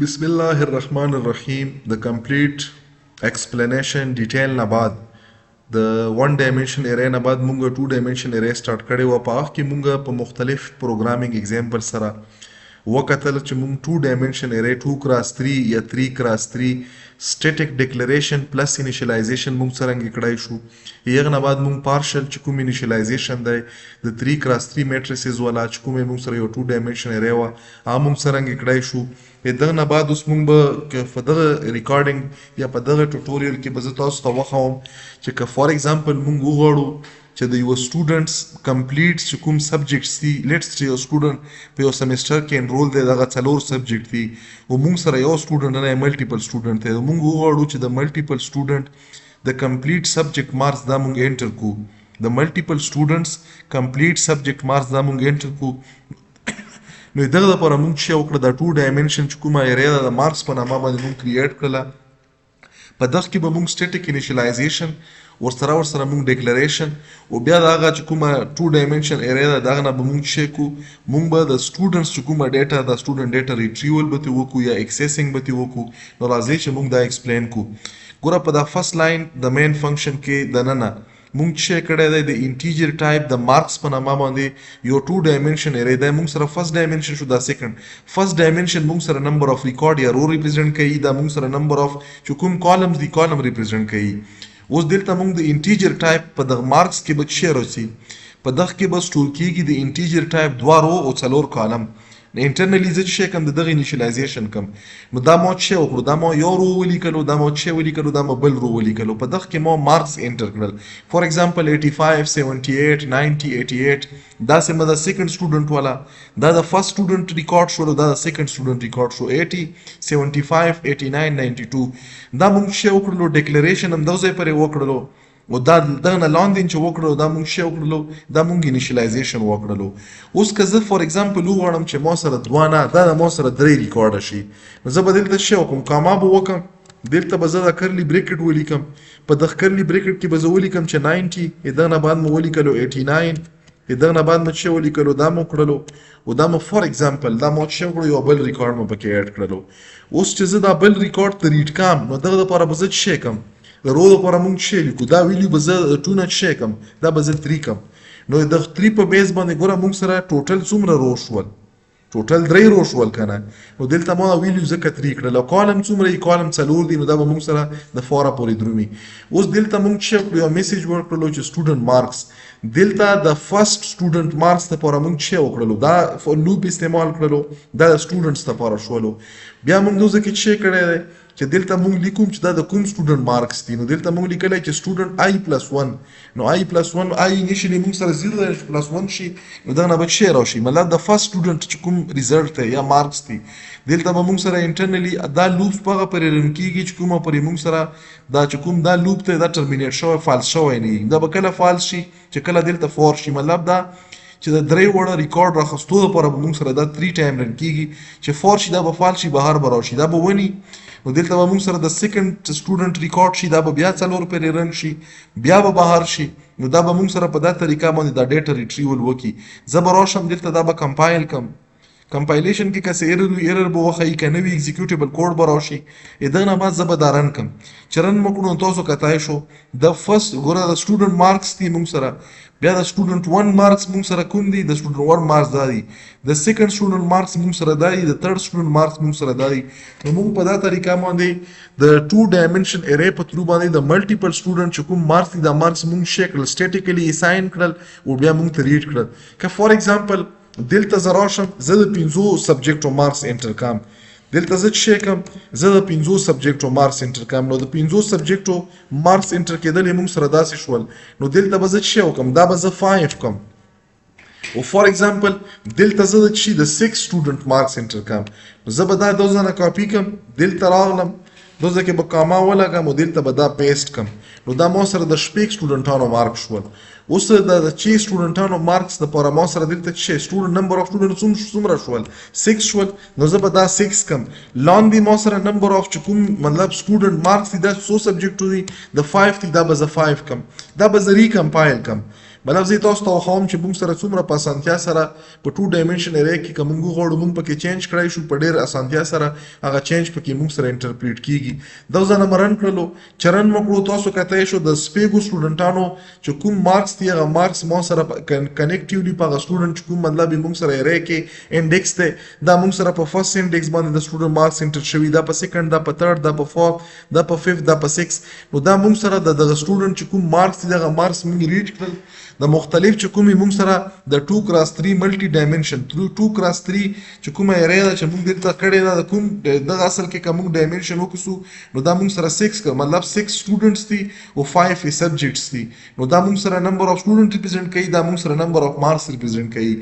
Bismillahirrahmanirrahim. The complete explanation detail نه بعد د ون ډایمنشن ارے نه بعد مونږ ټو ډایمنشن ارے سٹارټ کړی و. په هغه کې مونږ په مختلف پروګرامینګ اگزامپل سره وکتل چې مونږ ټو ډایمنشن ارے 2x3 یا 3x3 static declaration plus initialization مونږ څرنګه کړای شو. یغه نه بعد مونږ پارشل چې کوم initialization دی د 3x3 matrices والا چې کوم مونږ سره یو ټو ډایمنشن ارے و هغه مونږ څرنګه کړای شو. دغه نه بعد اوس مونږ به په دغه ریکارډینګ یا په دغه ټوټوریل کې به زه تاسو ته وښیم چې که فار ایگزامپل مونږ وغواړو چې د یو سټوډنټس کمپلیټ چې کوم سبجیکټس دي لیټس چې یو سټوډنټ په یو سیمسټر کې انرول دی دغه 4 سبجیکټ دي او مونږ سره یو سټوډنټ نه ملټیپل سټوډنټ دی مونږ وغواړو چې د ملټیپل سټوډنټ د کمپلیټ سبجیکټ مارکس دا مونږ انټر کو د ملټیپل سټوډنټس کمپلیټ سبجیکټ مارکس دا مونږ انټر کو. نو دغه لپاره مونږ چې وکړه د ټو ډایمنشن چې کومه ایریا ده د مارکس په نامه باندې مونږ کریټ کړله. په دغه کې به مونږ سټیټیک انیشلایزیشن ورسره مونږ ډیکلریشن او بیا د هغه چې کومه ټو ډایمنشن ایریا ده دغه نه به مونږ چې کو مونږ به د سټوډنټس چې کومه ډیټا د سټوډنټ ډیټا ریټریول به تی وکړو یا ایکسیسینګ به تی وکړو. نو راځي چې مونږ دا ایکسپلین کو. ګوره په دا فرست لاین د مین فنکشن کې د ننه مونږ چې کړی دی د انټیجر ټایپ د مارکس په نامه باندې یو ټو ډایمنشن ارے دی. مونږ سره فرست ډایمنشن شو دا سیکنډ فرست ډایمنشن مونږ سره نمبر اف ریکارډ یا رو ریپرزینټ کوي دا مونږ سره نمبر اف چې کوم کالمز دی کالم ریپرزینټ کوي. اوس دلته مونږ د انټیجر ټایپ په دغه مارکس کې به څه راځي په دغه کې به سټور کیږي د انټیجر ټایپ 2 رو او 4 کالم. انټرنلی زه چې کوم دغه انیشلایزیشن کوم نو دا مو چې وکړو دا مو یو رو ولیکلو دا مو چې ولیکلو دا مو بل رو ولیکلو په دغه کې مو مارکس انټر کړل. فور ایگزامپل 85 78 90 88 دا سم د سیکنډ سټوډنټ والا دا د فرست سټوډنټ ریکارډ شو دا د سیکنډ سټوډنټ ریکارډ شو 80 75 89 92 دا مونږ چې وکړلو ډیکلریشن هم دغه پرې وکړلو او دا دغه لاندې چې وکړلو دا مونږ چې وکړلو دا مونږ انیشلایزیشن وکړلو. اوس که زه فور ایگزامپل وغواړم چې ما سره 2 نه دا ما سره 3 ریکارډ شي نو زه به دلته څه وکړم کاما به وکړم دلته به زه دا کرلی بریکټ ولیکم په دغه کرلی بریکټ کې به زه ولیکم چې 90 دغه نه بعد مو ولیکلو 89 دغه نه بعد مو چې ولیکلو دا مو کړلو او دا مو فور ایگزامپل دا مو چې وکړو یو بل ریکارډ مو پکې اډ کړلو. اوس چې زه دا بل ریکارډ ته ریډ کم نو دغه لپاره به زه څه کوم د رو لپاره مونږ چې لیکو دا ویلیو به زه 2 نه څه کوم دا به زه 3 کوم. نو د 3 په بیس باندې ګوره مونږ سره ټوټل څومره رو شول ټوټل 3 رو شول کنه نو دلته ما ویلیو ځکه 3 کړل او کالم څومره یې کالم 4 دی نو دا به مونږ سره د 4 پورې درومي. اوس دلته مونږ چې یو میسج ورکړلو چې سټوډنټ مارکس دلته د فرست سټوډنټ مارکس لپاره مونږ چې وکړلو دا فور لوپ استعمال کړلو دا د سټوډنټس لپاره شولو. بیا مونږ دوزه کې چې کړی دی چې دلته مونږ لیکوم چې دا د کوم سټوډنټ مارکس دي نو دلته مونږ لیکلی چې سټوډنټ آی پلس 1 نو آی پلس 1 آی انیشلی مونږ سره 0 پلس 1 شي نو دغه نه به څه راشي مطلب د فرست سټوډنټ چې کوم ریزلټ دی یا مارکس دي دلته به مونږ سره انټرنلی دا لوپس په هغه پورې رن کېږي چې کومه پورې مونږ سره دا چې کوم دا لوپ دی دا ټرمینیټ شوی فالس شوی نه دا به کله فالس شي چې کله دلته فور شي مطلب دا چې د 3 وړه ریکارډ راخستو لپاره به مونږ سره دا 3 ټایم رن کېږي چې فور شي دا به فالس شي بهر به راشي دا به ونی نو دلته به مونږ سره د سیکنډ سټوډنټ ریکارډ شي دا به بیا 4 پورې رن شي بیا به بهر شي نو دا به مونږ سره په دا طریقه باندې دا ډیټا ریټریول وکړي. زه به راشم دلته دا به کمپایل کم کمپایلیشن کې که ایرر به وښیي که نه وي ایگزیکیوټیبل کوډ به راشي دغه نه بعد زه به دا رن کم چې رن مو کړو نو تاسو کتای شو د فرست ګوره د سټوډنټ مارکس دي مونږ سره بیا د سټوډنټ 1 مارکس مونږ سره کوم دي د سټوډنټ 1 مارکس دا دي د سیکنډ سټوډنټ مارکس مونږ سره دا دي د تھرډ سټوډنټ مارکس مونږ سره دا دي. نو مونږ په دا طریقه باندې د ټو ډایمنشن ارے په تھرو باندې د ملټیپل سټوډنټ چې کوم مارکس دي دا مارکس مونږ شکل سټیټیکلی اساین کړل او بیا مونږ ته ریډ کړل. که فور ایگزامپل دلته زه راشم زه د 5 سبجیکټو مارکس انټر کم دلته زه چې کوم زه د 5 سبجیکټو مارکس انټر کم نو د 5 سبجیکټو مارکس انټر کېدل موږ سره داسې شول نو دلته به زه چې وکم دا به زه 5 کوم او فور ایگزامپل دلته زه د 6 سټوډنټ مارکس انټر کم نو زه به دا دوزه نه کاپی کم دلته راغلم دوزه کې به کاما ولګم او دلته به دا پیسټ کم نو دا ما سره د شپږ سټوډنټانو مارک شول. اوس د چې سټوډنټانو مارکس لپاره ما سره دلته چې سټوډنټ نمبر اف سټوډنټ څومره شول 6 شول نو زه به دا 6 کم لاندې ما سره نمبر اف چې کوم مطلب سټوډنټ مارکس دي دا څو سبجیکټو دي د 5 دي دا به زه 5 کم دا به زه ریکمپایل کم مطلب زه تاسو ته وښیم چې موږ سره څومره په اسانتیا سره په 2 ډایمنشن ارے کې که موږ وغواړو موږ پکې چینج کړای شو په ډېر اسانتیا سره هغه چینج پکې موږ سره انټرپریټ کیږي دا ځنه مرن کړلو چرن مکړو تاسو کته شو د سپیګو سټوډنټانو چې کوم مارکس دی هغه مارکس مو سره کنیکټیولی په هغه سټوډنټ کوم مطلب موږ سره ارے کې انډیکس ته دا موږ سره په فرست انډیکس باندې د سټوډنټ مارکس انټر شوی دا په سیکنډ دا په تھرد دا په فورث دا په ففت دا په سکس نو دا موږ سره د سټوډنټ چې کوم مارکس دی هغه مارکس موږ ریډ کړل د مختلف چې کومې موږ سره د 2x3 ملټي ډایمنشن 2x3 چې کومه ارے ده چې موږ دلته کړې ده د کوم دغه اصل کې کوم ډایمنشن وکړو نو دا موږ سره 6 مطلب 6 سټوډنټس دي او 5 سبجیکټس دي نو دا موږ سره نمبر اف سټوډنټ ریپرزینټ کوي دا موږ سره نمبر اف مارکس ریپرزینټ کوي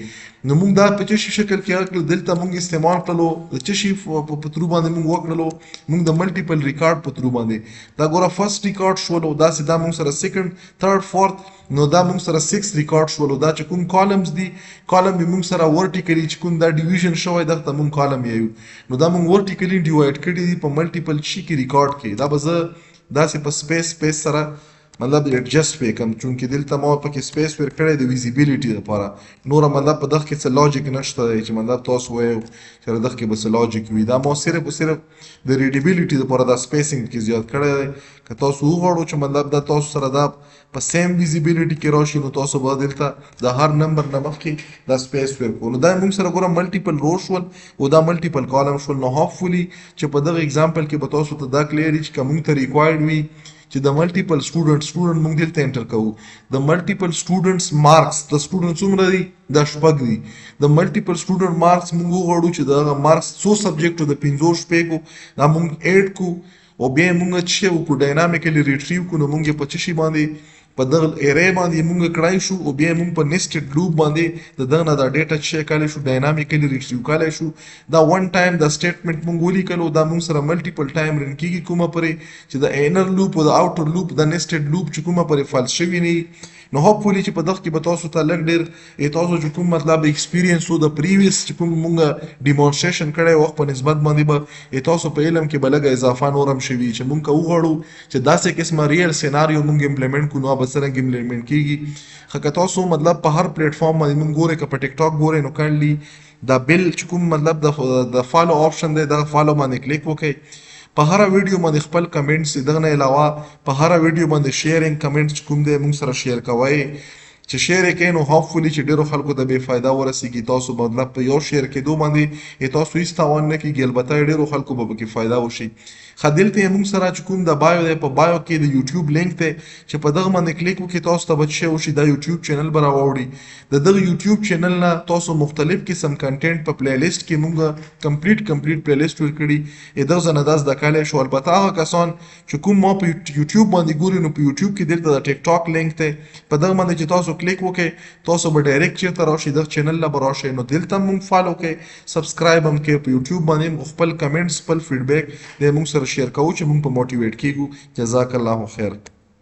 نو موږ دا په چشي شکل کې راکړل دلته موږ استعمال کړلو د چشي په ترو باندې موږ وکړلو موږ د ملټیپل ریکارډ په ترو باندې دا ګوره فرست ریکارډ شولو دا سیدا موږ سره سیکنډ تھرد فورث نو دا موږ سره 6 ریکارډ شولو دا چې کوم کالمز دي کالم به موږ سره ورټیکلی چې کوم دا ډیویژن شوی دغه موږ کالم یو نو دا موږ ورټیکلی ډیوایډ کړی دي په ملټیپل شي کې ریکارډ کې دا به زه داسې په سپیس سره مطلب ایڈجسٹ پې کوم چونکې دلته ما پکې سپیس ورکړی د ویزیبیلیټي لپاره نوره مطلب په دغه کې څه لاجیک نشته دی چې مطلب تاسو وایو چې دغه کې به څه لاجیک وي دا ما صرف او صرف د ریډیبیلیټي لپاره دا سپیسینګ کې زیات کړی دی که تاسو وغواړو چې مطلب دا تاسو سره دا په سیم ویزیبیلیټي کې راشي نو تاسو به دلته د هر نمبر نه مخکې دا سپیس ورکړو نو دا موږ سره ګوره ملټیپل رو شول او دا ملټیپل کالم شول نو هوپفولي چې په دغه اگزامپل کې به تاسو ته دا کلیر وي چې که موږ ته ریکوایرډ وي چې د ملټیپل سټوډنټ موږ دلته انټر کوو د ملټیپل سټوډنټس مارکس د سټوډنټ څومره دي دا شپږ دي د ملټیپل سټوډنټ مارکس موږ وغواړو چې د مارکس څو سبجیکټو د 15 شپږو دا موږ ایډ کو او بیا موږ چې وکړو ډاینامیکلی ریټریو کو نو موږ په چشي باندې په دغه ارے باندې موږ کړای شو او بیا موږ په نیسټډ لوپ باندې د دغه دا ډیټا چې کولای شو ډاینامیکلی ریټریو کولای شو دا ون ټایم دا سټیټمنټ موږ ولیکلو دا موږ سره ملټیپل ټایم رن کیږي کومه پرې چې د انر لوپ او د اوټر لوپ د نیسټډ لوپ چې کومه پرې فالس شوی نه نو هوپفولي چې په دغه کې به تاسو ته لږ ډېر تاسو چې کوم مطلب ایکسپیرینس وو د پریویس چې کوم موږ ډیمونسټریشن کړی وخت په نسبت باندې به تاسو په علم کې به لږ اضافه نورم شوي چې موږ وغواړو چې داسې قسمه ریل سیناریو موږ امپلیمنټ کړو نو به څرنګه امپلیمنټ کیږي خو که تاسو مطلب په هر پلیټ فارم باندې موږ ګورئ که په ټیک ټاک ګورئ نو کایندلی دا بیل چې کوم مطلب د فالو آپشن دی دغه فالو باندې کلیک وکړئ په هر ویډیو باندې خپل کمنټس دغه نه علاوه په هر ویډیو باندې شیرینګ کمنټس کوم دی موږ سره شیر کوئ چې شیر یې کوئ نو هوپفولي چې ډېرو خلکو ته بې فایده ورسیږي تاسو مطلب په یو شیر کېدو باندې تاسو هیڅ تاوان نه کېږي البته ډېرو خلکو به پکې فایده وشي ښه دلته یې موږ سره چې کوم د بایو دی په بایو کې د یوټیوب لینک دی چې په دغه باندې کلیک وکړئ تاسو ته به څه وشي دا یوټیوب چینل به راوړي د دغه یوټیوب چینل نه تاسو مختلف قسم کنټینټ په پلی لیست کې موږ کمپلیټ پلی لیست ورکړي دغه ځای نه دا زده کولی شو البته هغه کسان چې کوم ما په یوټیوب باندې ګوري نو په یوټیوب کې دلته د ټیک ټاک لینک دی په دغه باندې چې تاسو کلیک وکړئ تاسو به ډایرکټ چیرته راشي دغه چینل له به راشئ نو دلته موږ فالو کړئ سبسکرایب هم کړئ په یوټیوب باندې خپل کمنټس خپل فیډبیک د موږ سره شیر کوو چې موږ په موټیویټ کیږو جزاک الله خیر